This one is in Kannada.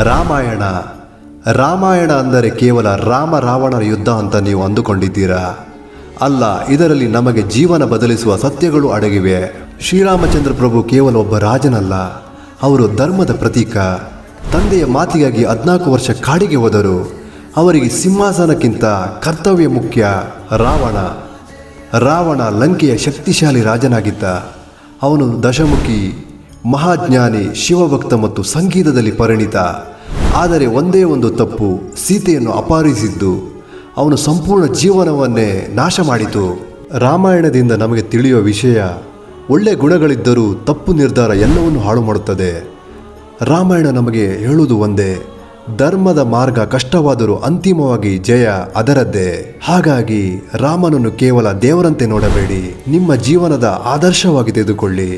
ರಾಮಾಯಣ ರಾಮಾಯಣ ಅಂದರೆ ಕೇವಲ ರಾಮ ರಾವಣರ ಯುದ್ಧ ಅಂತ ನೀವು ಅಂದುಕೊಂಡಿದ್ದೀರಾ? ಅಲ್ಲ, ಇದರಲ್ಲಿ ನಮಗೆ ಜೀವನ ಬದಲಿಸುವ ಸತ್ಯಗಳು ಅಡಗಿವೆ. ಶ್ರೀರಾಮಚಂದ್ರ ಪ್ರಭು ಕೇವಲ ಒಬ್ಬ ರಾಜನಲ್ಲ, ಅವರು ಧರ್ಮದ ಪ್ರತೀಕ. ತಂದೆಯ ಮಾತಿಗಾಗಿ 14 ವರ್ಷ ಕಾಡಿಗೆ ಹೋದರು. ಅವರಿಗೆ ಸಿಂಹಾಸನಕ್ಕಿಂತ ಕರ್ತವ್ಯ ಮುಖ್ಯ. ರಾವಣ ಲಂಕೆಯ ಶಕ್ತಿಶಾಲಿ ರಾಜನಾಗಿದ್ದ. ಅವನು ದಶಮುಖಿ, ಮಹಾಜ್ಞಾನಿ, ಶಿವಭಕ್ತ ಮತ್ತು ಸಂಗೀತದಲ್ಲಿ ಪರಿಣಿತ. ಆದರೆ ಒಂದೇ ಒಂದು ತಪ್ಪು, ಸೀತೆಯನ್ನು ಅಪಹರಿಸಿದ್ದು ಅವನು ಸಂಪೂರ್ಣ ಜೀವನವನ್ನೇ ನಾಶ ಮಾಡಿತು. ರಾಮಾಯಣದಿಂದ ನಮಗೆ ತಿಳಿಯುವ ವಿಷಯ, ಒಳ್ಳೆಯ ಗುಣಗಳಿದ್ದರೂ ತಪ್ಪು ನಿರ್ಧಾರ ಎಲ್ಲವನ್ನೂ ಹಾಳು ಮಾಡುತ್ತದೆ. ರಾಮಾಯಣ ನಮಗೆ ಹೇಳುವುದು ಒಂದೇ, ಧರ್ಮದ ಮಾರ್ಗ ಕಷ್ಟವಾದರೂ ಅಂತಿಮವಾಗಿ ಜಯ ಅದರದ್ದೇ. ಹಾಗಾಗಿ ರಾಮನನ್ನು ಕೇವಲ ದೇವರಂತೆ ನೋಡಬೇಡಿ, ನಿಮ್ಮ ಜೀವನದ ಆದರ್ಶವಾಗಿ ತೆಗೆದುಕೊಳ್ಳಿ.